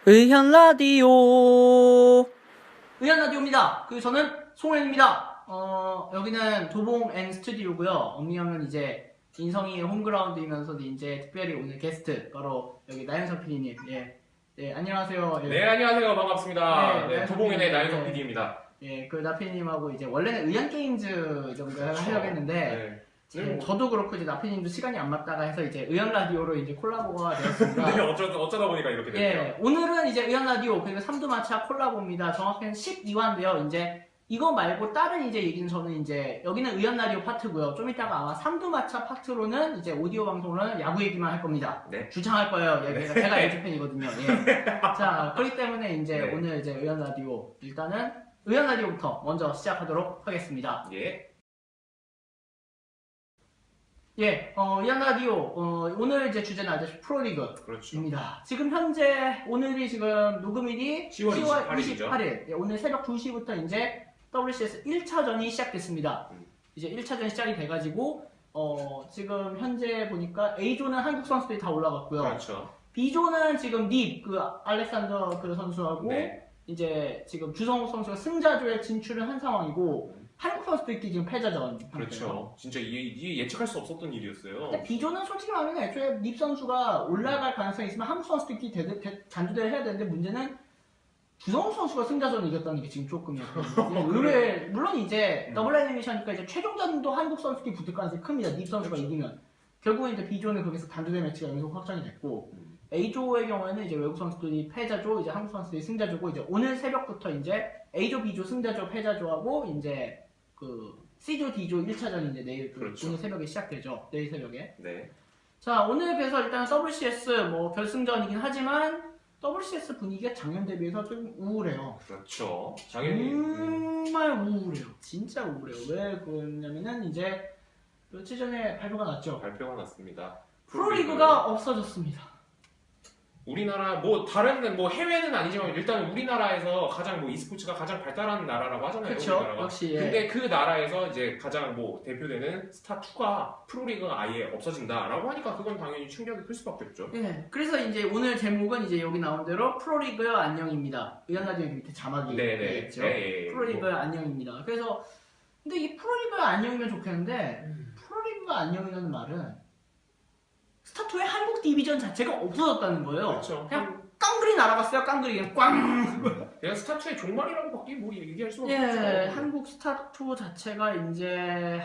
의현 라디오. 의현 라디오입니다. 저는 송현입니다. 여기는 도봉 N 스튜디오고요. 엄미형은 이제 인성이의 홈그라운드이면서도 이제 특별히 오늘 게스트 바로 여기 나영석 PD님. 예, 안녕하세요. 예. 네, 안녕하세요. 반갑습니다. 네, 네, 도봉인의 나영석 네. PD입니다. 예, 나피님하고 이제 원래는 의현 게임즈 정도 하려고 했는데. 네. 저도 그렇고 이제 나피님도 시간이 안 맞다가 해서 이제 의현 라디오로 이제 콜라보가 되었습니다. 근데 어쩌다 보니까 이렇게 됐네요. 예, 오늘은 이제 의현 라디오 그리고 삼두마차 콜라보입니다. 정확히는 12화인데요. 이제 이거 말고 다른 이제 얘기는 저는 이제 여기는 의현 라디오 파트고요. 좀 이따가 아마 삼두마차 파트로는 이제 오디오 방송을 야구 얘기만 할 겁니다. 네. 주창할 거예요. 예, 제가 LG 팬이거든요. 예. 자, 그렇기 때문에 이제 네. 오늘 이제 의현 라디오 일단은 의현 라디오부터 먼저 시작하도록 하겠습니다. 예. 예, 의현 라디오 오늘 이제 주제는 알다시피 프로리그. 그렇죠. 입니다. 지금 현재 오늘이 지금 녹음일이 10월 10월 28일이죠. 28일. 예, 오늘 새벽 2시부터 이제 WCS 1차전이 시작됐습니다. 이제 1차전이 시작이 돼가지고 지금 현재 보니까 A조는 한국 선수들이 다 올라갔고요. 그렇죠. B조는 지금 닙 알렉산더 선수하고 네. 이제 지금 주성욱 선수가 승자조에 진출을 한 상황이고 한국 선수들끼리 지금 패자전. 그렇죠. 진짜 이게 예측할 수 없었던 일이었어요. 근데 B조는 솔직히 말하면 애초에 닙 선수가 올라갈 가능성이 있으면 한국 선수들끼리 잔주대를 해야 되는데 문제는 주성욱 선수가 승자전을 이겼다는 게 지금 조금 의외. 물론 이제 더블 애니메이션이니까 이제 최종전도 한국 선수끼리 붙을 가능성이 큽니다. 닙 선수가 그렇죠. 이기면 결국은 이제 B조는 거기서 단두대 매치가 연속 확정이 됐고 A조의 경우에는 이제 외국 선수들이 패자조, 이제 한국 선수들이 승자조고 이제 오늘 새벽부터 이제 A조, B조, 승자조, 패자조하고 이제 C조, D조 1차전이 이제 내일 그렇죠. 오늘 새벽에 시작되죠. 내일 새벽에. 네. 자, 오늘 그래서 일단 WCS 결승전이긴 하지만 WCS 분위기가 작년 대비해서 좀 우울해요. 그렇죠. 당연히. 정말 우울해요. 진짜 우울해요. 왜 그러냐면은 이제 며칠 전에 발표가 났죠. 발표가 났습니다. 프로리그가 없어졌습니다. 우리나라 다른 해외는 아니지만 일단 우리나라에서 가장 e스포츠가 가장 발달한 나라라고 하잖아요. 그쵸, 우리나라가. 역시. 예. 근데 그 나라에서 이제 가장 대표되는 스타2가 프로리그가 아예 없어진다라고 하니까 그건 당연히 충격이 클 수밖에 없죠. 예. 그래서 이제 오늘 제목은 이제 여기 나온 대로 프로리그 안녕입니다. 의견라디오 밑에 자막이 있죠. 네. 프로리그 안녕입니다. 그래서 근데 이 프로리그 안녕이면 좋겠는데 프로리그가 안녕이라는 말은 스타2의 한국 디비전 자체가 없어졌다는 거예요. 그렇죠. 그냥 깡그리 날아갔어요. 깡그리 그냥 꽝. 그냥 스타2의 종말이라고밖에 얘기할 수가 없죠. 예, 한국 스타2 자체가 이제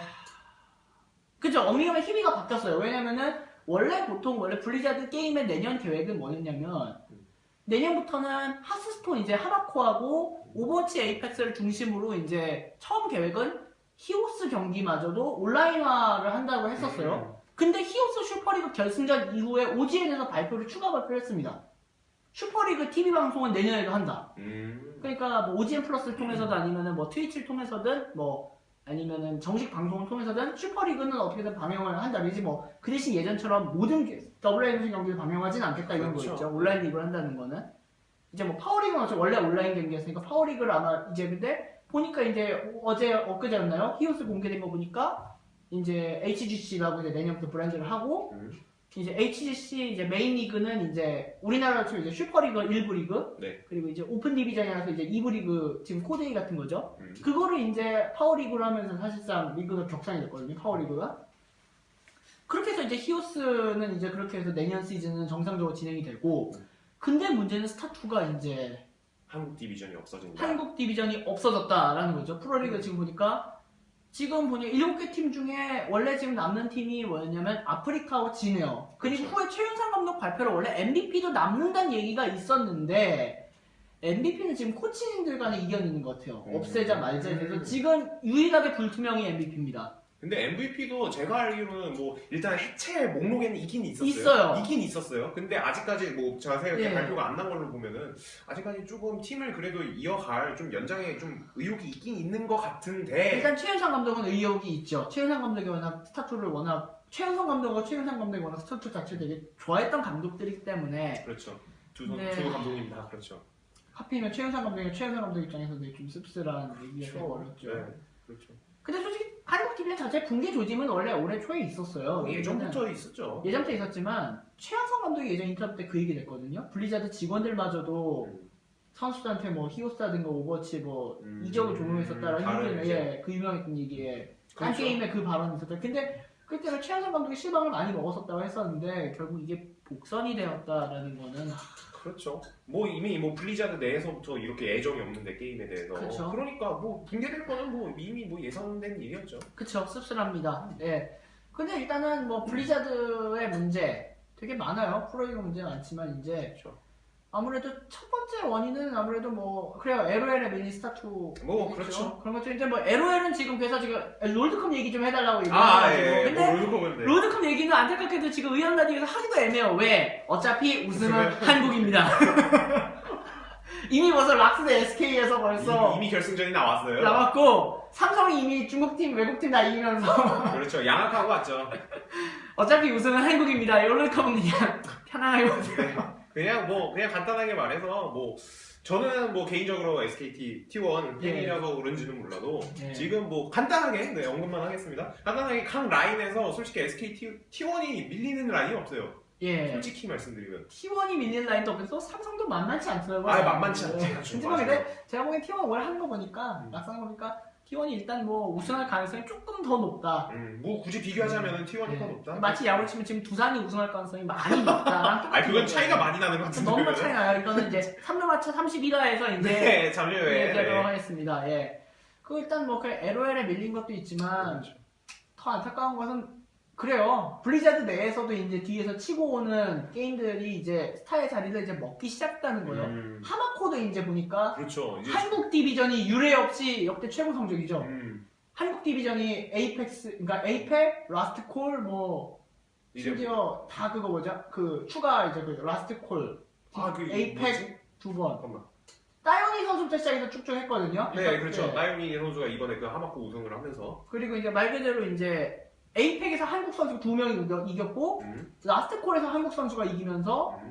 그죠. 어미가의 희비가 바뀌었어요. 왜냐면은 원래 블리자드 게임의 내년 계획은 뭐였냐면 내년부터는 하스스톤 이제 하나코하고 오버워치 에이펙스를 중심으로 이제 처음 계획은 히오스 경기마저도 온라인화를 한다고 했었어요. 근데 히오스 슈퍼리그 결승전 이후에 OGN에서 추가 발표를 했습니다. 슈퍼리그 TV 방송은 내년에도 한다. 그러니까 OGN 플러스를 통해서든 아니면은 트위치를 통해서든 아니면은 정식 방송을 통해서든 슈퍼리그는 어떻게든 방영을 한다. 이제 그 대신 예전처럼 모든 WNC 경기를 방영하진 않겠다 이런 그렇죠. 거였죠. 온라인 리그를 한다는 거는. 이제 파워리그는 원래 온라인 경기였으니까 파워리그를 아마 이제 근데 보니까 이제 엊그제였나요? 히오스 공개된 거 보니까 이제 HGC라고 이제 내년부터 브랜드를 하고 이제 HGC 이제 메인 리그는 이제 우리나라로 치면 이제 슈퍼리그 1부 리그 네. 그리고 이제 오픈 디비전이라서 이제 2부 리그 지금 코데이 같은 거죠. 그거를 이제 파워리그로 하면서 사실상 리그가 격상이 됐거든요. 파워리그가. 그렇게 해서 이제 히오스는 이제 그렇게 해서 내년 시즌은 정상적으로 진행이 되고 근데 문제는 스타2가 이제 한국 디비전이 없어진다. 한국 디비전이 없어졌다라는 거죠. 프로리그 지금 보니까 7개 팀 중에 원래 지금 남는 팀이 뭐였냐면 아프리카와 진에요. 그리고 그렇죠. 후에 최윤상 감독 발표로 원래 MVP도 남는다는 얘기가 있었는데 MVP는 지금 코치님들 간의 이견이 있는 것 같아요. 없애자 말자 그래서 지금 유일하게 불투명이 MVP입니다. 근데 MVP도 제가 알기로는 일단 해체 목록에는 있긴 있었어요. 있어요. 있긴 있었어요. 근데 아직까지 자세하게 예. 발표가 안 난 걸로 보면은 아직까지 조금 팀을 그래도 이어갈 좀 연장에 좀 의욕이 있긴 있는 것 같은데. 일단 최윤상 감독은 의욕이 있죠. 최윤상 감독이 워낙 스타2를 최윤상 감독이 워낙 스타2 자체를 되게 좋아했던 감독들이기 때문에 그렇죠. 두 네. 감독님 다 그렇죠. 하필이면 최윤상 감독 입장에서 되게 좀 씁쓸한 얘기가 되어버렸죠. 네, 그렇죠. 근데 솔직히 한국 TV 자체 붕괴 조짐은 원래 올해 초에 있었어요. 예전부터 있었죠. 예전부터 있었지만 최한성 감독이 예전 인터뷰 때 그 얘기 했거든요. 블리자드 직원들마저도 선수들한테 뭐 히오스라든가 오버워치 뭐 이적을 종용했었다라는 그 유명했던 얘기에 딴 그렇죠. 게임에 그 발언이 있었다. 근데 그때는 최한성 감독이 실망을 많이 먹었었다고 했었는데 결국 이게 복선이 되었다라는 거는 그렇죠. 뭐 이미 뭐 블리자드 내에서부터 이렇게 애정이 없는데 게임에 대해서. 그렇죠. 그러니까 뭐 붕괴될 거는 뭐 이미 뭐 예상된 일이었죠. 그쵸, 씁쓸합니다. 네. 근데 일단은 뭐 블리자드의 문제 되게 많아요. 프로리그 문제 많지만 이제 그렇죠. 아무래도 첫 번째 원인은 아무래도 뭐 그래요. LOL의 밀린 스타2 뭐 그렇죠. 그런 것도 이제 뭐 LOL은 지금 그래서 지금 롤드컵 얘기 좀 해달라고 아 얘기해가지고 예. 근데 롤드컵은 네. 롤드컵 얘기는 안타깝게도 지금 의원 라디오에서 하기도 애매해요. 왜? 어차피 우승은 우승은 한국입니다. 이미 벌써 락스 대 SK에서 벌써 이미 결승전이 나왔어요. 나왔고 삼성이 이미 중국팀 외국팀 다 이기면서 그렇죠. 양악하고 왔죠. 어차피 우승은 한국입니다. 롤드컵은 그냥 편안하게 보세요. 그냥 간단하게 말해서 뭐 저는 뭐 개인적으로 SKT T1 팬이라서 그런지는 몰라도 네. 지금 뭐 간단하게 언급만 하겠습니다. 간단하게 각 라인에서 솔직히 SKT T1이 밀리는 라인이 없어요. 예. 솔직히 말씀드리면. T1이 밀리는 라인도 없어서 삼성도 만만치 않더라고요. 아 만만치 않지. 하지만 근데 제가 보기엔 T1 올 하는 거 보니까 막상 보니까 T1이 일단 뭐 우승할 가능성이 조금 더 높다. 뭐 굳이 비교하자면 T1이 더 높다. 마치 야구를 치면 지금 두산이 우승할 가능성이 많이 높다. 아 그건 차이가 많이 나는 것 같은데. 너무 차이 나요. 이거는 이제 3루마차 31화에서 이제 네, 잠시만요. 얘기하도록 하겠습니다. 예. 그 일단 뭐 그 LOL에 밀린 것도 있지만 그렇죠. 더 안타까운 것은 그래요. 블리자드 내에서도 이제 뒤에서 치고 오는 게임들이 이제 스타의 자리를 이제 먹기 시작했다는 거예요. 하마코도 이제 보니까 그렇죠. 이제 한국 디비전이 유례 없이 역대 최고 성적이죠. 음, 한국 디비전이 에이펙스, 그러니까 에이펙, 라스트 콜, 뭐 이제 심지어 다 그거 뭐죠? 그 추가 이제 그 라스트 콜, 그 에이펙 두 번. 잠깐만. 따이오니 선수부터 시작해서 쭉쭉 했거든요. 네, 그렇죠. 네. 나영민 선수가 이번에 그 하마코 우승을 하면서 그리고 이제 말 그대로 이제 에이펙에서 한국 선수 2명이 이겼고 라스트 콜에서 한국 선수가 이기면서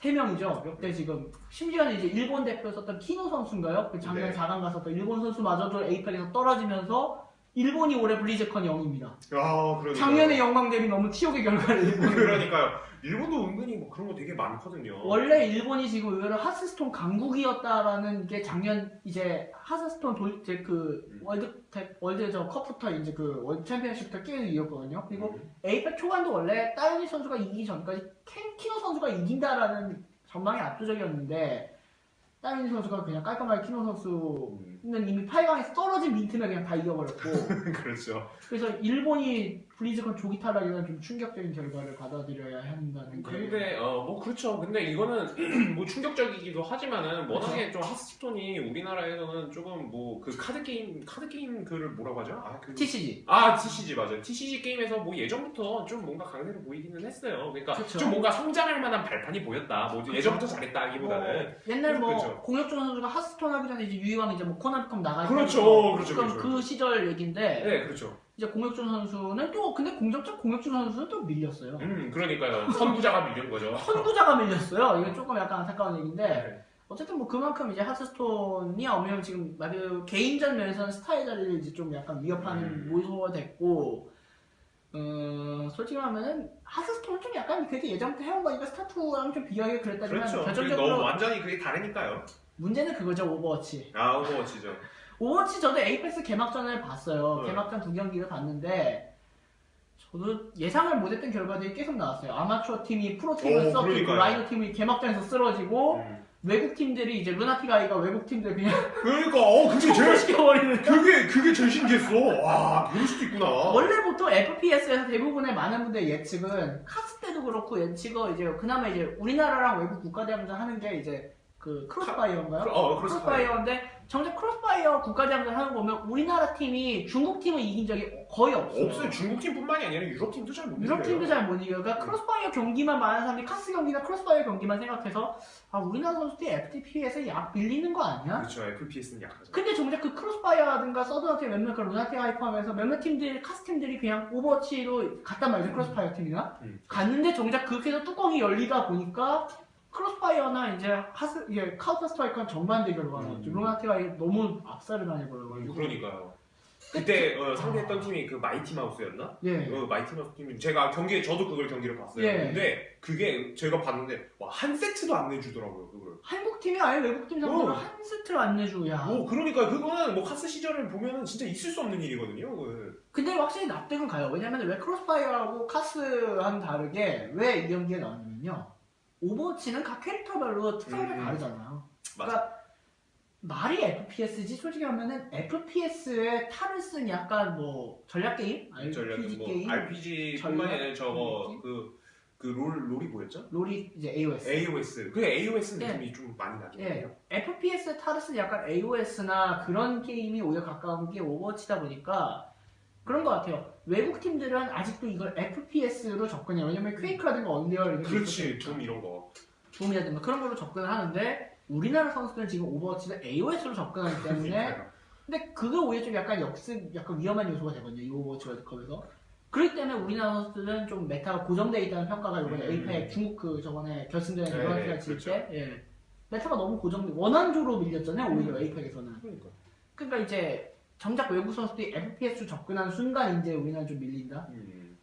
3명이죠. 역대 지금 심지어는 이제 일본 대표 썼던 키노 선수인가요? 그 작년 네. 4강 갔었던 일본 선수마저도 에이펙에서 떨어지면서 일본이 올해 블리즈컨 0입니다. 아, 그러니까요. 작년의 영광 대비 너무 치욕의 결과를 일본이. 그러니까요. 일본도 은근히 뭐 그런 거 되게 많거든요. 원래 일본이 지금 의외로 하스스톤 강국이었다라는 게 작년 이제 하스스톤 이제 그 월드 저 컵부터 이제 그 월드 챔피언십부터 계속 이겼거든요. 그리고 에이펙 초반도 원래 따이오니 선수가 이기기 전까지 키노 선수가 이긴다라는 전망이 압도적이었는데 따이오니 선수가 그냥 깔끔하게 키노 선수는 이미 8강에서 떨어진 민틈에 그냥 다 이겨버렸고 그렇죠. 그래서 일본이 블리즈컨 조기 탈락이라는 좀 충격적인 결과를 받아들여야 한다는 게. 근데 뭐 그렇죠. 근데 이거는 뭐 충격적이기도 하지만은 워낙에 좀 하스스톤이 우리나라에서는 조금 뭐 그 카드 게임 그를 뭐라고 하죠? TCG. TCG 맞아요. TCG 게임에서 뭐 예전부터 좀 뭔가 강세를 보이기는 했어요. 그러니까 그쵸. 좀 뭔가 성장할 만한 발판이 보였다. 뭐 예전부터 잘했다기보다는 옛날 뭐 그쵸. 공혁준 선수가 하스스톤 하기 전에 이제 유이왕 이제 뭐 코나미컵 나가고 그렇죠. 그 시절 얘긴데 네, 그렇죠. 이제 공혁준 선수는 또 근데 공격적 공혁준 선수는 또 밀렸어요. 그러니까요. 선구자가 밀린 거죠. 선구자가 밀렸어요. 이게 조금 약간 안타까운 얘기인데 네. 어쨌든 뭐 그만큼 이제 하스스톤이 어면 지금 말 그대로 개인전 면에서는 스타의 자리를 이제 좀 약간 위협하는 모소가 됐고 솔직히 말하면은 하스스톤은 좀 약간 그래도 예전부터 해온 거니까 스타2랑 좀 비교하기 그랬다지만 그렇죠. 결정적으로 너무 완전히 그게 다르니까요. 문제는 그거죠. 오버워치. 아, 오버워치죠. 오버워치 저도 에이펙스 개막전을 봤어요. 네. 개막전 2경기를 봤는데 저도 예상을 못했던 결과들이 계속 나왔어요. 아마추어 팀이 프로 팀을 썩이고 그러니까요. 라이너 팀이 개막전에서 쓰러지고 외국 팀들이 이제 루나티가이가 외국 팀들 그냥 그러니까 그게 제일 시켜버리는. 그게 제일 신기했어. 와, 그럴 수도 있구나. 원래부터 FPS에서 대부분의 많은 분들의 예측은 카스 때도 그렇고 예측은 이제 그나마 이제 우리나라랑 외국 국가대항전 하는 게 이제 그 크로스파이어인가요? 크로스파이어인데 정작 크로스파이어 국가대항전 하는 거 보면 우리나라 팀이 중국 팀을 이긴 적이 거의 없어요. 없어요. 중국 팀뿐만이 아니라 유럽 팀도 잘 못 이겨요. 유럽 팀도 잘 못 이겨요. 그러니까 크로스파이어 경기만 많은 사람들이 카스 경기나 크로스파이어 경기만 생각해서 우리나라 선수들이 FTP에서 약 밀리는 거 아니야? 그렇죠. FPS는 약하죠. 근데 정작 그 크로스파이어라든가 서든어택 몇몇 그런 루나틱 하이퍼하면서 몇몇 팀들 카스 팀들이 그냥 오버워치로 갔단 말이죠. 크로스파이어 팀이나 갔는데 정작 그렇게 해서 뚜껑이 열리다 보니까 크로스파이어나 이제 카운터 스트라이커는 정반대 결과가 나왔죠. 루나틱 하이 너무 압살을 당해버려가지고. 그러니까요. 그때 상대했던 팀이 그 마이티 마우스였나? 예. 마이티 마우스 팀이 제가 저도 그걸 경기를 봤어요. 예. 근데 그게 제가 봤는데 와, 한 세트도 안 내주더라고요 그걸. 한국 팀이 아예 외국 팀 상대로 한 세트를 안 내주고 야. 그러니까 그거는 뭐 카스 시절을 보면은 진짜 있을 수 없는 일이거든요. 근데 확실히 납득은 가요. 왜냐면 왜 크로스파이어하고 카스와는 다르게 왜 이 경기에 나왔냐면요. 오버워치는 각 캐릭터별로 특성이 다르잖아요. 그러니까 말이 FPS지 솔직히 하면은 FPS에 탈을 쓴 약간 뭐 전략 게임, RPG 게임, RPG뿐만이 아니라 저거 그 롤이 뭐였죠? 롤이 이제 AOS. AOS. 그 AOS 느낌이 좀 많이 나긴 해요. FPS에 탈을 쓴 약간 AOS나 그런 게임이 오히려 가까운 게 오버워치다 보니까 그런 것 같아요. 외국 팀들은 아직도 이걸 FPS로 접근해요. 왜냐면 퀘이크라든가 언리얼 이런 게 그렇지, 둠 이런 거. 둠이라든가 그런 걸로 접근을 하는데 우리나라 선수들은 지금 오버워치를 AOS로 접근하기 때문에 근데 그거 오히려 좀 약간 약간 위험한 요소가 되거든요. 이 오버워치 월드컵에서. 그렇기 때문에 우리나라 선수들은 좀 메타가 고정되어 있다는 평가가 이번에 에이펙 중국 저번에 결승전에 이번에 질 때 메타가 너무 원한조로 밀렸잖아요. 오히려 에이펙에서는. 그러니까 이제 정작 외국 선수들이 FPS로 접근한 순간 이제 우리나라 좀 밀린다.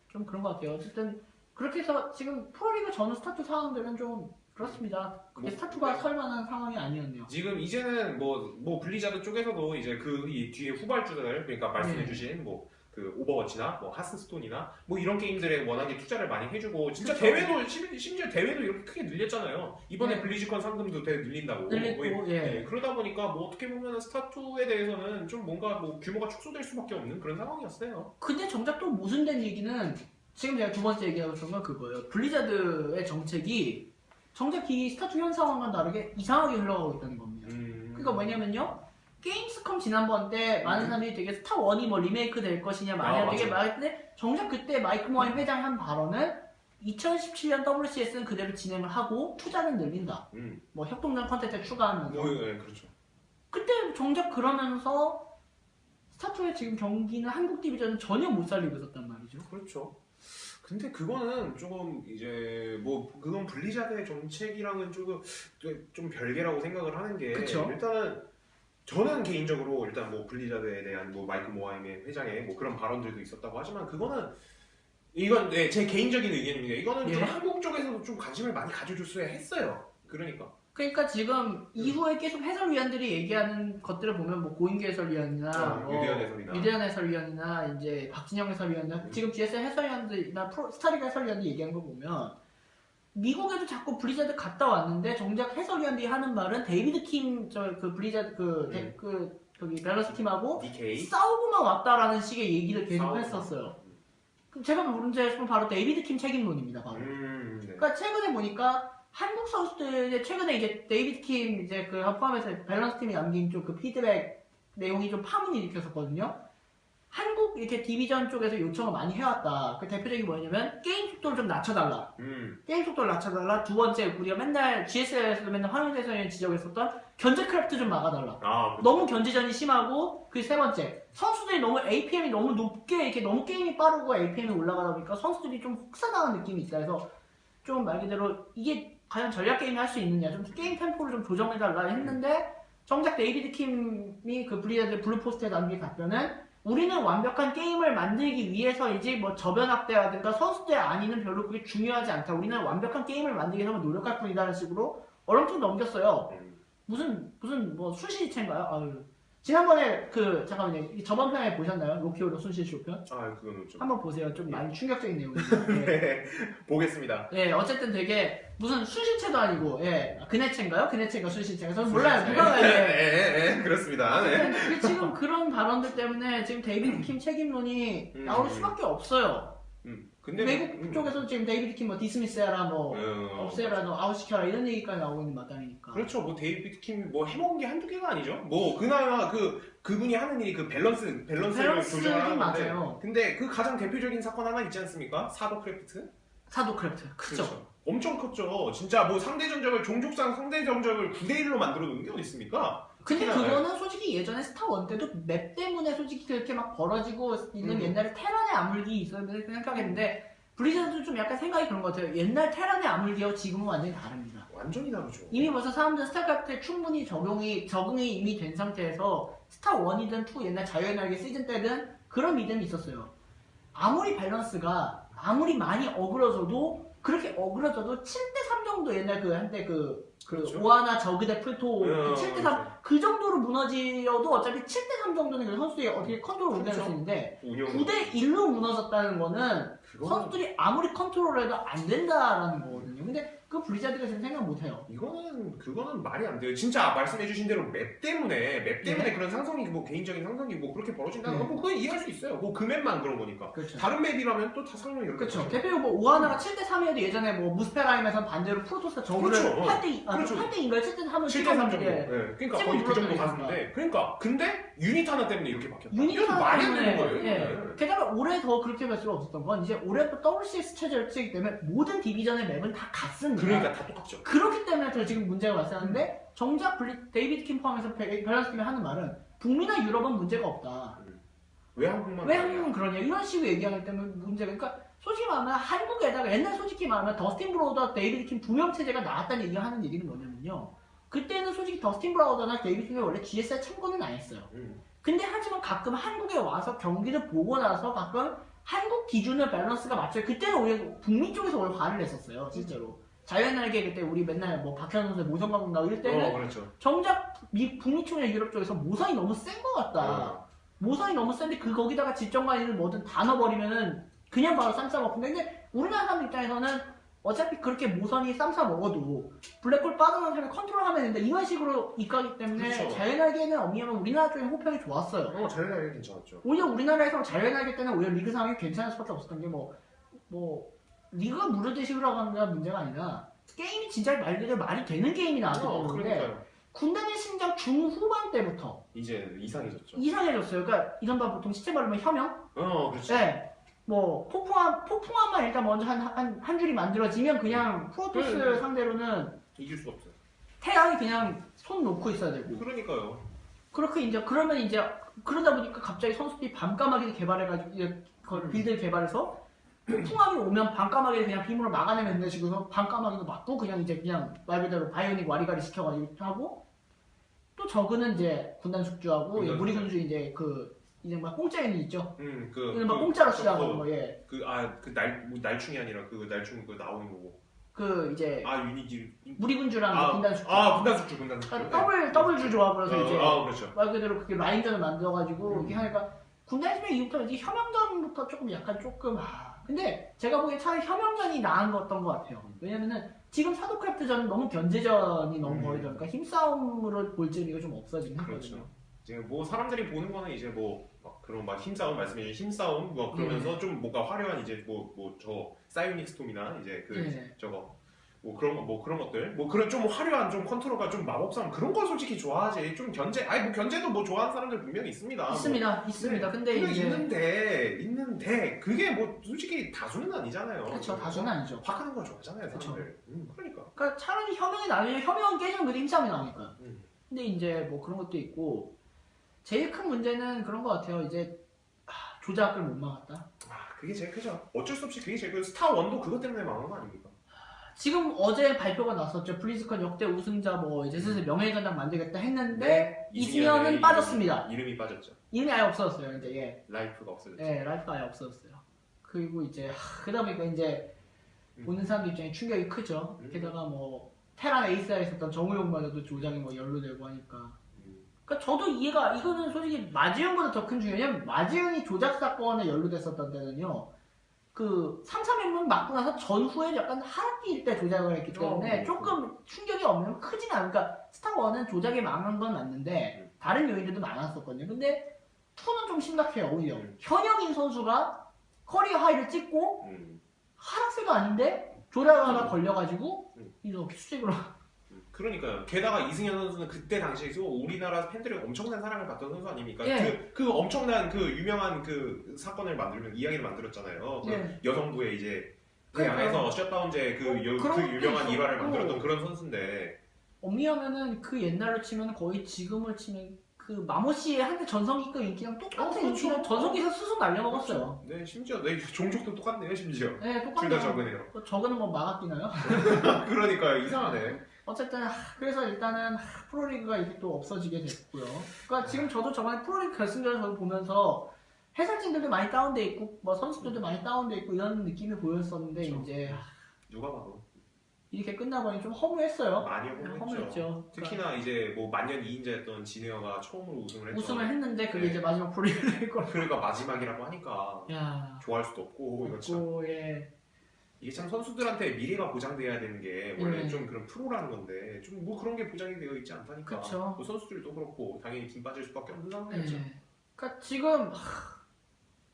좀 그런 것 같아요. 어쨌든 그렇게 해서 지금 프로리그 전 스타트 상황들은 좀 그렇습니다. 그게 스타트가 설만한 상황이 아니었네요. 지금 이제는 뭐 블리자드 쪽에서도 이제 이 뒤에 후발주들 그러니까 말씀해주신 그 오버워치나 뭐 하스스톤이나 뭐 이런 게임들에 워낙에 투자를 많이 해주고 진짜 그쵸. 대회도 심지어 대회도 이렇게 크게 늘렸잖아요. 이번에 블리즈컨 상금도 되게 늘린다고. 늘리고 그러다 보니까 뭐 어떻게 보면 스타2에 대해서는 좀 뭔가 뭐 규모가 축소될 수밖에 없는 그런 상황이었어요. 근데 정작 또 모순된 얘기는 지금 제가 두 번째 얘기하고 싶은 건 그거예요. 블리자드의 정책이 정작 이 스타2 현 상황과는 다르게 이상하게 흘러가고 있다는 겁니다. 그러니까 뭐냐면요. 게임스컴 지난번 때 많은 사람들이 되게 스타1이 뭐 리메이크 될 것이냐 마냐 되게 말했는데 정작 그때 마이크 모하임 회장이 한 발언은 2017년 WCS는 그대로 진행을 하고 투자는 늘린다. 뭐 협동전 컨텐츠 추가하면서. 그렇죠. 그때 정작 그러면서 스타2의 지금 경기는 한국 디비전은 전혀 못 살리고 있었단 말이죠. 그렇죠. 근데 그거는 조금 이제 뭐 그건 블리자드의 정책이랑은 좀 별개라고 생각을 하는 게 그쵸? 일단은 저는 개인적으로 일단 뭐 블리자드에 대한 뭐 마이크 모하임의 회장의 뭐 그런 발언들도 있었다고 하지만 이건 제 개인적인 의견입니다. 이거는 좀 한국 쪽에서도 좀 관심을 많이 가져줬어야 했어요. 그러니까 지금 이후에 계속 해설위원들이 얘기하는 것들을 보면 뭐 고인규 해설위원이나 유대현 해설위원이나 이제 박진영 해설위원이나 지금 GSL 해설위원들이나 스타리그 해설위원들이 얘기하는 거 보면 미국에도 자꾸 블리자드 갔다 왔는데 정작 해설위원들이 하는 말은 데이비드 킴 그 블리자드 저기 밸런스 팀하고 DK 싸우고만 왔다라는 식의 얘기를 계속 했었어요. 그럼 제가 문제는 바로 데이비드 킴 책임론입니다. 바로. 그러니까 최근에 보니까 한국 선수들의 최근에 이제 데이비드 킴 이제 그 포함해서 밸런스 팀이 남긴 좀 그 피드백 내용이 좀 파문이 일으켰었거든요. 한국 이렇게 디비전 쪽에서 요청을 많이 해왔다. 그 대표적인 뭐냐면 게임 속도를 좀 낮춰달라. 게임 속도를 낮춰달라. 두 번째 우리가 맨날 GSL에서도 맨날 황윤대선이 지적했었던 견제 크래프트 좀 막아달라. 너무 견제전이 심하고 그 세 번째 선수들이 너무 APM이 너무 높게 이렇게 너무 게임이 빠르고 APM이 올라가다 보니까 선수들이 좀 혹사당한 느낌이 있어요. 그래서 좀 말 그대로 이게 과연 전략 게임을 할 수 있느냐 좀 게임 템포를 좀 조정해달라 했는데 정작 데이비드 킴이 그 블리자드 블루포스트에 남긴 답변은 우리는 완벽한 게임을 만들기 위해서이지 뭐 저변 확대라든가 선수들의 안위는 별로 그게 중요하지 않다. 우리는 완벽한 게임을 만들기 위해서 노력할 뿐이다라는 식으로 얼렁뚱 넘겼어요. 무슨 뭐 순실체인가요? 아유. 지난번에 잠깐만요. 저번 편에 보셨나요? 로키오로 순실쇼 편? 그거는 좀 한번 보세요. 좀 많이 충격적인 내용입니다. 네, 보겠습니다. 어쨌든 되게 무슨 순실체도 아니고 그네체인가요? 그네체인가 순실체인가? 저는 몰라요. 누가 그렇습니다. 네. 지금 그런 발언들 때문에 지금 데이비드 킴 책임론이 나올 수밖에 없어요. 근데 외국 쪽에서 지금 데이비드 킴 뭐 디스미스해라 뭐 없애라 너 아웃시켜라 이런 얘기까지 나오고 있는 마당이니까. 그렇죠. 뭐 데이비드 킴 뭐 해먹은 게 한두 개가 아니죠. 뭐 그나마 그분이 하는 일이 그 밸런스를 조절하는 건데. 맞아요. 근데 그 가장 대표적인 사건 하나 있지 않습니까? 사도 크래프트. 그쵸. 엄청 컸죠. 진짜 뭐 종족상 상대 전적을 9대1로 만들어 놓은 게 어디 있습니까? 근데 그거는 솔직히 예전에 스타1 때도 맵 때문에 솔직히 그렇게 막 벌어지고 있는 옛날에 테란의 암울기 있었는데 생각했는데 블리자드도 좀 약간 생각이 그런 것 같아요. 옛날 테란의 암울기하고 지금은 완전히 다릅니다. 완전히 다르죠. 이미 벌써 사람들 스타크래프트에 충분히 적응이 이미 된 상태에서 스타 1이든 2 옛날 자유의 날개 시즌 때든 그런 믿음이 있었어요. 아무리 밸런스가 아무리 많이 어그러져도 그렇게 어그러져도 7대3 정도 옛날 그 한때 그렇죠. 오하나 저그 대 풀토 7대3 그렇죠. 그 정도로 무너지어도 어차피 7대3 정도는 그 선수들이 어떻게 컨트롤 올려낼 그렇죠. 수 있는데 운영 9대1로 무너졌다는 거는 그거는 선수들이 아무리 컨트롤해도 안 된다라는 거거든요. 근데 그 블리자드가 지금 생각 못 해요. 그거는 말이 안 돼요. 진짜 말씀해주신 대로 맵 때문에 네. 그런 상성이 뭐 개인적인 상성이 뭐 그렇게 벌어진다는 네. 건 뭐 그건 이해할 수 있어요. 뭐 그 맵만 그런 거니까. 그렇죠. 다른 맵이라면 또 다 상황이 이렇게 그렇죠. 되죠. 대표로 뭐 오하나가 7대3이어도 예전에 뭐 무스페라임에선 반대로 프로토스가 저거를 그렇죠. 8대2인가요? 7대3을 7대3 정도. 예. 그러니까 찍어 거의 그 정도 눌렀다니까. 갔는데 그러니까 근데 유닛 하나 때문에 이렇게 바뀌었다. 유닛 이건 하나 말이 안 되는 때문에, 거예요. 예. 이거는. 게다가 올해 더 그렇게 갈 수가 없었던 건 이제 올해 또 WCS 체제를 쓰기 때문에 모든 디비전의 맵은 다 같습니다. 그러니까 다 똑같죠. 그렇기 때문에 더 지금 문제가 발생하는데 정작 데이비드 킴 포함해서 밸런스 팀이 하는 말은 북미나 유럽은 문제가 없다. 왜 한국만 왜 그러냐. 한국은 그러냐 이런 식으로 얘기하기 때문에 문제가 그러니까 솔직히 말하면 한국에다가 옛날 솔직히 말하면 더스틴 브로더 데이비드 킴 두 명 체제가 나왔다는 얘기를 하는 얘기는 뭐냐면요 그때는 솔직히 더스틴 브라우더나 데이비드 킴이 원래 GS에 참고는 안 했어요. 근데 하지만 가끔 한국에 와서 경기를 보고 나서 가끔 한국 기준을 밸런스가 맞춰요. 그때는 오히려 북미 쪽에서 오히려 화를 냈었어요 실제로. 자유의 날개 그때 우리 맨날 뭐 박현 선수 모성 감독 나오고 이럴 때는 그렇죠. 정작 북미 쪽이나 유럽 쪽에서 모성이 너무 센 것 같다. 모성이 너무 센데 거기다가 집정관이든 뭐든 다 넣어버리면은 그냥 바로 쌈 싸먹는데 근데 우리나라 사람 입장에서는 어차피 그렇게 모선이 쌈 싸먹어도 블랙홀 빠져나가는 사람이 컨트롤하면 되는데 이런 식으로 이까기 때문에 그렇죠. 자유의 날개는 엄밀하면 우리나라 쪽에 호평이 좋았어요. 자유의 날개 괜찮았죠. 오히려 우리나라에서 자유의 날개 때는 오히려 리그 상황이 괜찮을 수밖에 없었던 게 리그가 무르듯이 흘러가는 게 문제가 아니라 게임이 진짜 말 그대로 말이 되는 게임이 나왔기 때문에 그러니까요. 군단의 신장 중후반 때부터 이제 이상해졌죠. 이상해졌어요. 그러니까 이른바 보통 시체 말하면 혐형? 그렇죠. 네. 뭐 폭풍함만 일단 먼저 한 줄이 만들어지면 그냥 프로토스 네. 상대로는 이길 수가 없어요. 태양이 그냥 손 놓고 있어야 되고 그러니까요. 그렇게 이제 그러면 이제 그러다 보니까 갑자기 선수들이 밤까마귀를 개발해가지고 이제 그 빌드를 개발해서 폭풍함이 오면 밤까마귀를 그냥 빔으로 막아내면 된다 식으로 밤까마귀도 막고 그냥 이제 그냥 말 그대로 바이오닉 와리가리 시켜가지고 하고 또 저그는 이제 군단 숙주하고 군단 무리군주 이제 이제 막 공짜 유닛 있죠. 이런 막 그 공짜로 시작하는 거 예. 날충이 아니라 그 날충 그 나오는 거고. 이제 유니티. 무리군주랑 군단 숙주. 군단 숙주. 그러니까 더블주 조합으로서 이제 그렇죠. 말 그대로 그렇게 라인전을 만들어가지고 이렇게 음. 하니까 군단 심의 이후부터 이제 혐형전부터 조금 근데 제가 보기엔 차라리 혐형전이 나은 것던 것 같아요. 왜냐면은 지금 샤도크래프트전은 너무 견제전이 너무 벌어져 그러니까 힘싸움으로 볼 재미가 좀 없어지긴 했거든요. 그렇죠. 이제 뭐 사람들이 보는 거는 이제 막 그런 막 힘싸움 말씀해주신 힘싸움 뭐 그러면서 좀 뭔가 화려한 이제 저 사이오닉 스톰이나 이제 저거 뭐 그런 것들 뭐 그런 좀 화려한 좀 컨트롤과 좀 마법 싸움 그런 거 솔직히 좋아하지. 좀 견제도 뭐 좋아하는 사람들 분명히 있습니다. 있습니다. 근데 이제 있는데 그게 뭐 솔직히 다수는 아니잖아요. 그렇죠. 다수는 아니죠. 확하는 걸 좋아하잖아요, 사람들. 그러니까. 그러니까 차라리 혐형이 나중에 혐형 깨지면 그래도 힘싸움이 나오니까. 음. 근데 이제 뭐 그런 것도 있고 제일 큰 문제는 그런 것 같아요. 이제 조작을 못 막았다. 그게 제일 크죠. 어쩔 수 없이 그게 제일 크죠. 스타1도 그것 때문에 망한 거 아닙니까? 지금 어제 발표가 났었죠. 블리즈컨 역대 우승자 뭐 이제 슬슬 명예전당 만들겠다 했는데 네, 이승현은 빠졌습니다. 이름이 빠졌죠. 이름이 아예 없어졌어요. 이제 예. 라이프가 없어졌죠. 예, 라이프가 아예 없어졌어요. 그리고 이제 그러다 보니까 이제 보는 사람 입장에 충격이 크죠. 게다가 뭐 테란 에이스에 있었던 정우용마저도 조작이 뭐 연루되고 하니까. 그러니까 저도 이거는 솔직히 마지은보다 더 큰 중요해요. 왜냐면 마지은이 조작 사건에 연루됐었던 때는요. 3-3연문 맞고 나서 전후에 약간 하락기일 때 조작을 했기 때문에 조금 충격이 없는 크진 않으니까 그러니까 스타1은 조작이 망한 건 맞는데 다른 요인들도 많았었거든요. 근데 2는 좀 심각해요. 오히려 현역인 선수가 커리어 하이를 찍고 하락세도 아닌데 조작 하나 걸려가지고 이렇게 수직으로 그러니까요. 게다가 이승현 선수는 그때 당시에서 우리나라 팬들이 엄청난 사랑을 받던 선수 아닙니까? 예. 그 엄청난 그 유명한 그 사건을 이야기를 만들었잖아요. 예. 여성부의 이제 태양에서 셧다운제 그 유명한 일화를 만들었던 그런 선수인데 엄밀하면은 그 옛날로 치면 거의 지금을 치면 그 마모씨의 한때 전성기급 인기랑 똑같은 인기를 전성기에서 스스로 날려먹었어요. 그렇죠. 네, 심지어 종족도 똑같네요, 심지어. 네, 둘 다 똑같네요. 적으네요. 저거는 뭐 막았기나요? 그러니까요, 이상하네. 어쨌든 그래서 일단은 프로리그가 이제 또 없어지게 됐고요. 그러니까 지금 저도 저번에 프로리그 결승전을 저도 보면서 해설진들도 많이 다운돼 있고 뭐 선수들도 많이 다운돼 있고 이런 느낌이 보였었는데 그렇죠. 이제 누가 봐도 이렇게 끝나버리니 좀 허무했어요. 많이 허무했죠. 허무했죠. 특히나 이제 뭐 만년 2인자였던 진에어가 처음으로 우승을 했죠. 우승을 했는데 그게 네. 이제 마지막 프로리그를 했고. 그러니까 마지막이라고 하니까 야. 좋아할 수도 없고 이거 참 또 예. 이게 참 선수들한테 미래가 보장돼야 되는 게 원래 네. 좀 그런 프로라는 건데 좀 뭐 그런 게 보장이 되어 있지 않다니까. 그쵸. 뭐 선수들도 그렇고 당연히 김 빠질 수밖에 없는 상황이었죠. 예. 그러니까 지금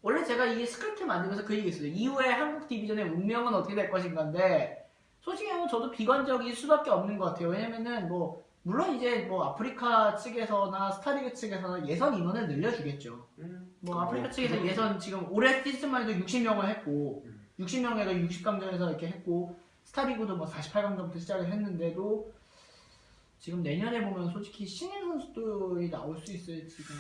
원래 제가 이 스크립트 만들면서 그 얘기했어요. 이후에 한국 디비전의 운명은 어떻게 될 것인가인데 솔직히 말하면 저도 비관적일 수밖에 없는 것 같아요. 왜냐면은 뭐 물론 이제 뭐 아프리카 측에서나 스타리그 측에서는 예선 인원을 늘려주겠죠. 뭐 아프리카 측에서 예선 지금 올해 시즌만 해도 60명을 했고 60명에서 60강전에서 이렇게 했고 스타리그도 뭐 48강전부터 시작을 했는데도 지금 내년에 보면 솔직히 신인 선수들이 나올 수 있을지가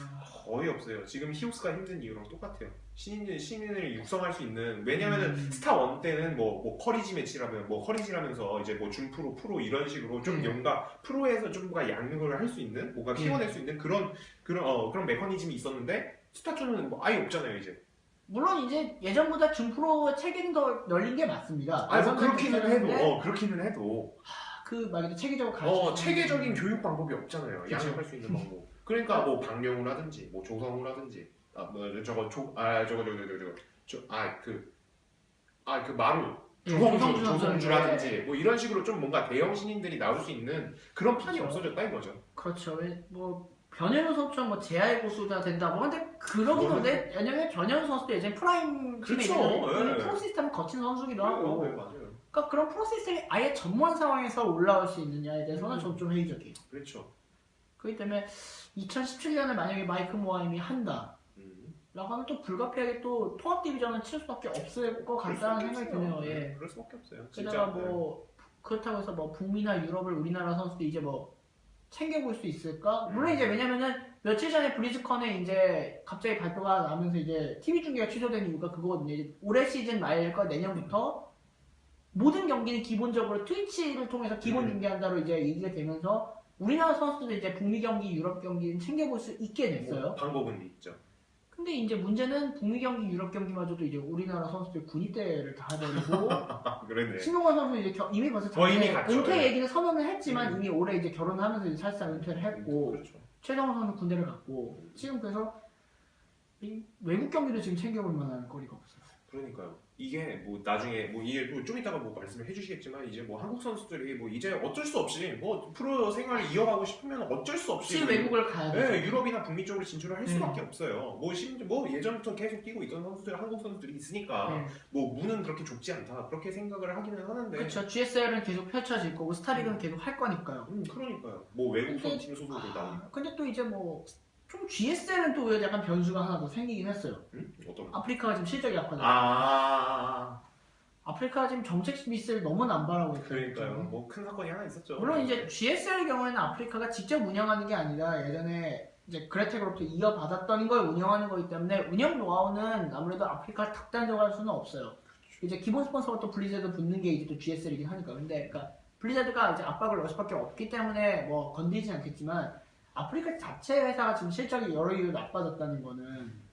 거의 없어요. 지금 히오스가 힘든 이유랑 똑같아요. 신인을 육성할 수 있는 왜냐면은 스타 원 때는 뭐 커리지 매치라면 뭐 커리지라면서 이제 뭐 준프로 프로 이런 식으로 좀 뭔가 프로에서 좀 뭔가 양육을 할 수 있는 뭔가 키워낼 수 있는 그런 메커니즘이 있었는데 스타2는 뭐 아예 없잖아요 이제. 물론 이제 예전보다 준프로 체계는 더 열린 게 맞습니다. 아, 뭐 그렇기는 해도 그 말이죠 체계적으로 가르쳐. 체계적인 교육 방법이 없잖아요. 그쵸. 양육할 수 있는 방법. 그러니까 뭐 박명우라든지 뭐 조성우라든지 그 마루 조성주라든지 뭐 이런 식으로 좀 뭔가 대형 신인들이 나올 수 있는 그런 판이 그렇죠. 없어졌다 이거죠. 그렇죠. 뭐 변현우 선수처럼 뭐 제아의 고수가 된다고 근데 그러긴 한데 왜냐면 변현우 선수도 예전에 프라임 팀에 그렇죠. 있는데 예. 프로 시스템을 거친 선수기도 하고 네, 맞아요. 그러니까 그런 프로 시스템이 아예 전무한 상황에서 올라올 수 있느냐에 대해서는 저는 좀 회의적이에요. 그렇죠. 그렇기 때문에 2017년에 만약에 마이크 모하임이 한다 라고 하면 또 불가피하게 또 통합 디비전을 칠 수밖에 없을 것 같다는 생각이 드네요. 예. 그럴 수밖에 없어요. 게다가 뭐 그렇다고 해서 뭐 북미나 유럽을 우리나라 선수도 이제 뭐 챙겨볼 수 있을까? 물론 이제 왜냐면은 며칠 전에 브리즈컨에 이제 갑자기 발표가 나면서 이제 TV 중계가 취소된 이유가 그거거든요. 이제 올해 시즌 말과 내년부터 모든 경기는 기본적으로 트위치를 통해서 기본 중계한다로 이제 얘기가 되면서 우리나라 선수들도 이제 북미 경기, 유럽 경기는 챙겨볼 수 있게 됐어요. 뭐 방법은 있죠. 근데 이제 문제는 북미 경기, 유럽 경기마저도 이제 우리나라 선수들 군입대를 다 해버리고 그랬네. 신동관 선수는 이제 이미 벌써 이미 작년에 갔죠. 은퇴 얘기는 선언을 했지만 이미 올해 이제 결혼하면서 이제 사실상 은퇴를 했고 그렇죠. 최정호 선수는 군대를 갔고 지금 그래서 이 외국 경기도 지금 챙겨볼 만한 거리가 없어요. 그러니까요. 이게 뭐 나중에 뭐 이게 또 좀 이따가 뭐 말씀을 해주시겠지만 이제 뭐 한국 선수들이 뭐 이제 어쩔 수 없이 뭐 프로 생활을 이어가고 싶으면 어쩔 수 없이 혹시 외국을 가야 돼. 네, 유럽이나 북미 쪽으로 진출을 할 수밖에 없어요. 뭐 심지어 뭐 예전부터 계속 뛰고 있던 선수들 한국 선수들이 있으니까 뭐 문은 그렇게 좁지 않다 그렇게 생각을 하기는 하는데. 그렇죠. GSL은 계속 펼쳐질 거고 스타리그는 계속 할 거니까요. 그러니까요. 뭐 외국 근데- 팀 소속으로 나오니까. 근데 또 이제 뭐 좀 GSL은 또 왜 약간 변수가 하나 더 생기긴 했어요. 어떤? 아프리카가 지금 실적이 약하잖아요. 아프리카가 지금 정책 미스를 너무 남발하고 있어요. 그러니까요. 뭐 큰 사건이 하나 있었죠. 물론 이제 GSL의 경우에는 아프리카가 직접 운영하는 게 아니라 예전에 이제 그레텍으로부터 이어받았던 걸 운영하는 거기 때문에 운영 노하우는 아무래도 아프리카를 탁단적으로 할 수는 없어요. 이제 기본 스폰서가 또 블리자드 붙는 게 이제 또 GSL이긴 하니까. 근데 그러니까 블리자드가 이제 압박을 넣을 수밖에 없기 때문에 뭐 건드리진 않겠지만 아프리카 자체 회사가 지금 실적이 여러 이유로 나빠졌다는 거는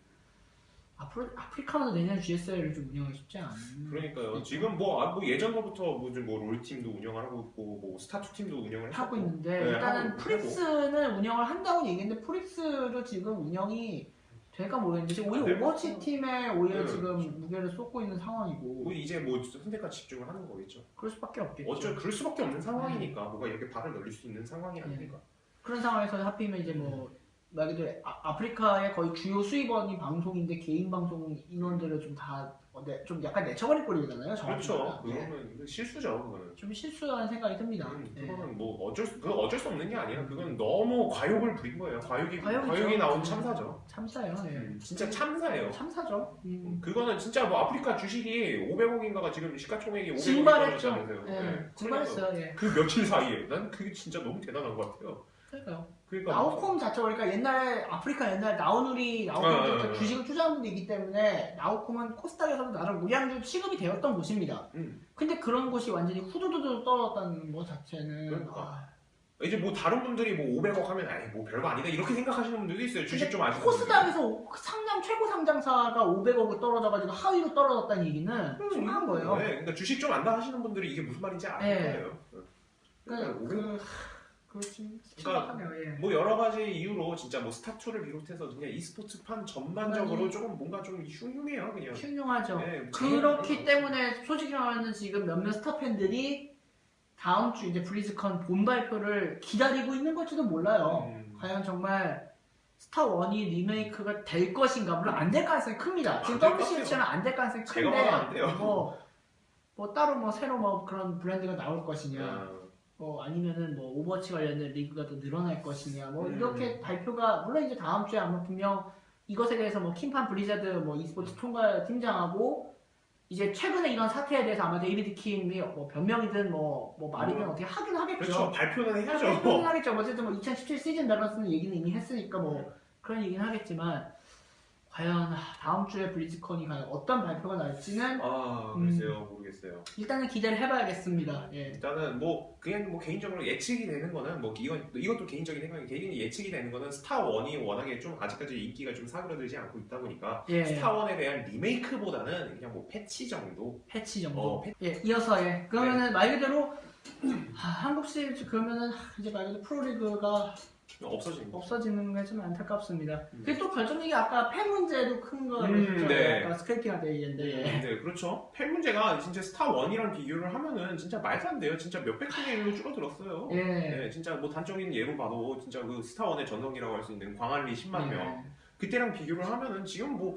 앞으로 아프리카는 내년 GSL을 좀 운영하기 쉽지 않은. 그러니까요. 지금 뭐 예전부터 뭐 롤팀도 운영을 하고 있고 뭐 스타2 팀도 운영을 하고 했었고. 있는데 네, 일단은 하고 프릭스는 운영을 한다고 얘기했는데 프릭스도 지금 운영이 될까 모르겠는데 지금 오히려 안 될 오버워치 것 팀에 오히려 네, 지금 그렇죠. 무게를 쏟고 있는 상황이고 뭐 이제 뭐 선택과 집중을 하는 거겠죠. 그럴 수밖에 없겠죠. 그럴 수밖에 없는 상황이니까 뭐가 이렇게 발을 늘릴 수 있는 상황이 아니니까. 그런 상황에서 하필이면 이제 뭐 말 그대로 아프리카의 거의 주요 수입원이 방송인데 개인 방송 인원들을 좀 다 좀 약간 내쳐버릴 꼴이잖아요. 그렇죠. 그거는 실수죠. 그거는. 좀 실수라는 생각이 듭니다. 그거는 뭐 어쩔 수 없는 게 아니라 그건 너무 과욕을 부린 거예요. 과욕이 나온 참사죠. 참사예요. 예. 진짜 참사예요. 참사죠. 그거는 진짜 뭐 아프리카 주식이 500억인가가 지금 시가총액이 500억이 증발했죠. 떨어졌다면서요. 예. 증발했어요. 예. 그 며칠 사이에 난 그게 진짜 너무 대단한 것 같아요. 그러니까 나우콤 자체가 그러니까 옛날에 아프리카 옛날 나우누리 나우콤 주식을 투자한 분도 있기 때문에 나우콤은 코스닥에서도 나름 우량주 취급이 되었던 곳입니다. 근데 그런 곳이 완전히 후두두두 떨어졌다는 것 자체는 그러니까. 이제 뭐 다른 분들이 뭐 500억 하면 아니 뭐 별거 아니다 이렇게 생각하시는 분들도 있어요. 주식 좀 아시는 코스닥에서 최고 상장사가 500억을 떨어져가지고 하위로 떨어졌다는 얘기는 심한 거예요. 네, 그러니까 주식 좀 안다 하시는 분들이 이게 무슨 말인지 알 거예요. 그러니까 뭐 여러 가지 이유로 진짜 뭐 스타2를 비롯해서 그냥 e스포츠판 전반적으로 조금 뭔가 좀 흉흉해요. 그냥 흉흉하죠. 네, 그렇기 때문에 솔직히 말하면 지금 몇몇 스타 팬들이 다음 주 이제 블리즈컨 본 발표를 기다리고 있는 걸지도 몰라요. 과연 정말 스타1이 리메이크가 될 것인가. 물론 안 될 가능성이 큽니다. 지금 WCH는 안 될 가능성이 큰데 뭐 따로 뭐 새로 뭐 그런 브랜드가 나올 것이냐, 뭐 아니면은 뭐 오버워치 관련된 리그가 더 늘어날 것이냐, 뭐 이렇게 발표가 물론 이제 다음 주에 아마 분명 이것에 대해서 뭐 킴판 블리자드 뭐 e스포츠 총괄 팀장하고 이제 최근에 이런 사태에 대해서 아마 데이비드 킴이 뭐 변명이든 뭐 말이든 어떻게 하긴 하겠죠. 그렇죠. 발표는 해야죠. 발표는 하겠죠. 어쨌든 뭐 2017 시즌 밸런스는 얘기는 이미 했으니까 뭐 그런 얘기는 하겠지만 과연 다음 주에 블리즈컨이 과연 어떤 발표가 날지는 글쎄요 모르겠어요. 일단은 기대를 해봐야겠습니다. 예. 일단은 뭐 그냥 뭐 개인적으로 예측이 되는 거는 뭐 이것도 개인적인 생각이 개인이 예측이 되는 거는 스타1이 워낙에 좀 아직까지 인기가 좀 사그라들지 않고 있다 보니까 스타1에 대한 리메이크보다는 그냥 뭐 패치 정도. 예. 이어서 그러면은 말 그대로 한국 시리즈 그러면은 이제 말 그대로 프로리그가 없어지는 게 좀 안타깝습니다. 그리고 또 결정적인 게 아까 팬 문제도 큰 거였죠. 아까 스크래핑한테 얘기했는데. 네, 그렇죠. 팬 문제가 진짜 스타1이랑 비교를 하면은 진짜 말도 안 돼요. 진짜 몇백분의 1로 줄어들었어요. 네, 진짜 뭐 단적인 예로 봐도 진짜 그 스타1의 전성기라고 할 수 있는 광안리 10만 명. 그때랑 비교를 하면은 지금 뭐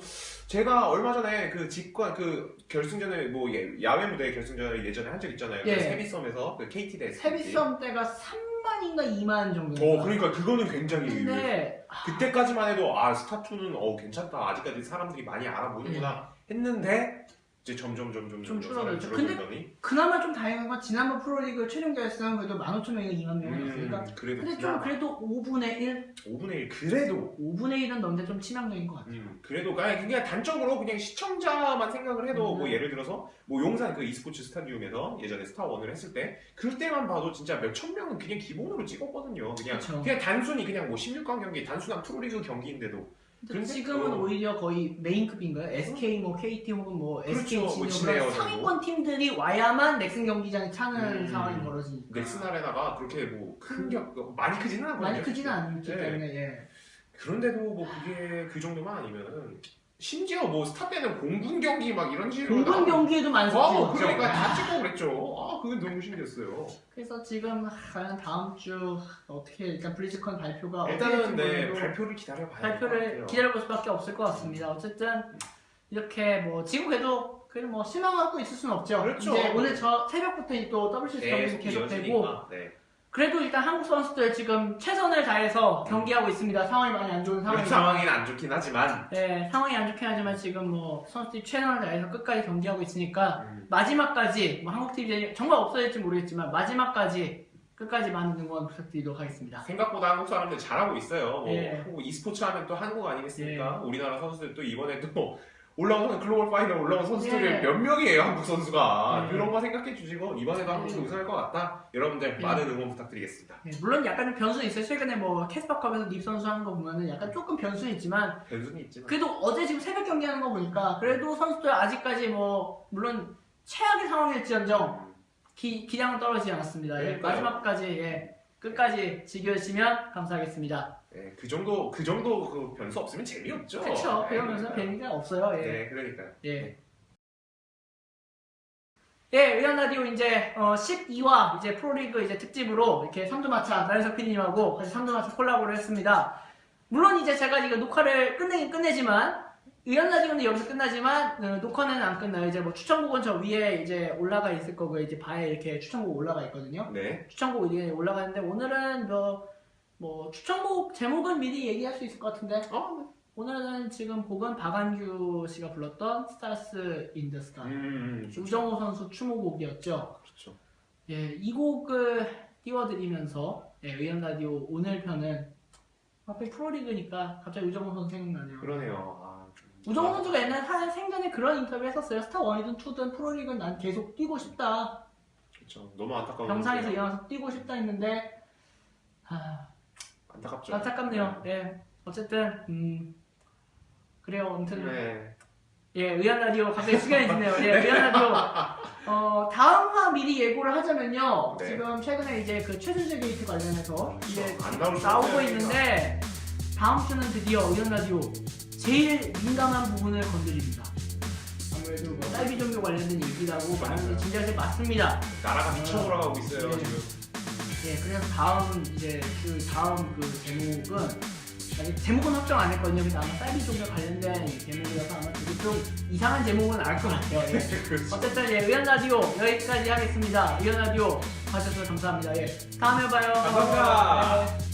제가 얼마 전에 그 직관 그 결승전에 뭐 야외 무대 결승전을 예전에 한 적 있잖아요. 그 세비섬에서 그 KT 대 세비섬 때가 3만인가 2만 정도. 그러니까 그거는 굉장히 의외예요. 그때까지만 해도 스타2는 괜찮다. 아직까지 사람들이 많이 알아보는구나 했는데 이제 점점 좀 줄어들죠. 근데 그나마 좀 다행한 건 지난번 프로리그 최종 결승 그래도 15,000명이나 2만 명이었으니까 근데 좀 그래도 5분의 1? 5분의 1 그래도 5분의 1은 넘는데 좀 치명적인 것 같아요. 그래도 그냥 단적으로 그냥 시청자만 생각을 해도 뭐 예를 들어서 뭐 용산 그 e스포츠 스타디움에서 예전에 스타1을 했을 때 그때만 봐도 진짜 몇천 명은 그냥 기본으로 찍었거든요. 그냥 단순히 그냥 뭐 16강 경기 단순한 프로리그 경기인데도 지금은 오히려 거의 메인급인가요? SK 뭐 KT 혹은 뭐 SK 진영 상위권 팀들이 와야만 넥슨 경기장이 차는 상황이 벌어지니까 넥슨 아레나가 그렇게 뭐 많이 크지는 않거든요. 많이 크지는 않기 때문에 그런데도 뭐 그게 그 정도만 아니면은 심지어 뭐 스타 때는 공군 경기 막 이런 식으로 공군 경기에도 많이 찍었죠. 그러니까 다 찍고 그랬죠. 그게 너무 신기했어요. 그래서 지금 과연 다음 주 어떻게 일단 블리즈컨 발표가 일단은 발표를 기다려봐야 발표를 기다려볼 수밖에 없을 것 같습니다. 어쨌든 이렇게 뭐 지금 그래도 뭐 실망하고 있을 수는 없죠. 그렇죠. 이제 오늘 저 새벽부터 또 WCC 경기 계속되고 그래도 일단 한국 선수들 지금 최선을 다해서 경기하고 있습니다. 상황이 많이 안 좋은 상황이죠. 상황이 안 좋긴 하지만 상황이 안 좋긴 하지만 지금 뭐 선수들이 최선을 다해서 끝까지 경기하고 있으니까 마지막까지 뭐 한국팀이 정말 없어질지 모르겠지만 마지막까지 끝까지 많은 응원 부탁드리도록 하겠습니다. 생각보다 한국 사람들 잘하고 있어요. 뭐 e스포츠 하면 또 한국 아니겠습니까? 우리나라 선수들 또 이번에 또 올라오는 글로벌 파이널 올라온 선수들이 몇 명이에요, 한국 선수가. 그런 거 생각해 주시고 이번에도 한국이 우승할 것 같다. 여러분들 많은 응원 부탁드리겠습니다. 물론 약간 좀 변수는 있어요. 최근에 뭐 캐스파컵에서 립 선수 하는 거 보면은 약간 조금 변수는 있지만 그래도 어제 지금 새벽 경기하는 거 보니까 그래도 선수들 아직까지 뭐 물론 최악의 상황일지언정 기량은 떨어지지 않았습니다. 마지막까지 끝까지 지켜주시면 감사하겠습니다. 그 정도 그 변수 없으면 재미없죠. 그렇죠. 그러면서 재미가 없어요. 그러니까요. 의견 라디오 이제 12화 이제 프로리그 이제 특집으로 이렇게 삼두마차 나연석 PD님하고 같이 삼두마차 콜라보를 했습니다. 물론 이제 제가 이거 녹화를 끝내긴 끝내지만 의견 라디오는 여기서 끝나지만 녹화는 안 끝나요. 이제 뭐 추천곡은 저 위에 이제 올라가 있을 거고요. 이제 바에 이렇게 추천곡 올라가 있거든요. 추천곡 이게 올라가는데 오늘은 뭐 추천곡 제목은 미리 얘기할 수 있을 것 같은데 오늘은 지금 곡은 박완규 씨가 불렀던 Stars in the Sky 우정호 선수 추모곡이었죠. 그렇죠. 이 곡을 띄워드리면서 의견 라디오 오늘 편은 앞에 프로리그니까 갑자기 우정우 선수 생각나네요. 그러네요. 우정우 선수가 옛날에 한 생전에 그런 인터뷰 했었어요. 스타 1이든 2든 프로리그는 난 계속 뛰고 싶다. 그렇죠. 너무 안타까운. 병상에서 일어나서 뛰고 싶다 했는데 안타깝죠. 안타깝네요. 예. 어쨌든 그래요. 아무튼 네. 예, 의견 라디오 갑자기 시간이 지네요. 예, 의견 라디오 다음화 미리 예고를 하자면요. 네. 지금 최근에 이제 그 최준실 게이트 관련해서 이제 안 나올 수 나오고 없어요, 있는데 다음 주는 드디어 의견 라디오 제일 민감한 부분을 건드립니다. 아무래도 뭐 사이비 종교 관련된 얘기라고 많은 분들이 진지하게 맞습니다. 나라가 미쳐 돌아가고 있어요 네. 지금. 예, 그래서 다음 그 제목은 아직 제목은 확정 안 했거든요. 그래서 아마 사이비 종교 관련된 제목이라서 아마 되게 좀 이상한 제목은 알 것 같아요. 예. 그렇죠. 어쨌든 의견 라디오 여기까지 하겠습니다. 의견 라디오 봐주셔서 감사합니다. 예, 다음에 봐요. 감사합니다. 네.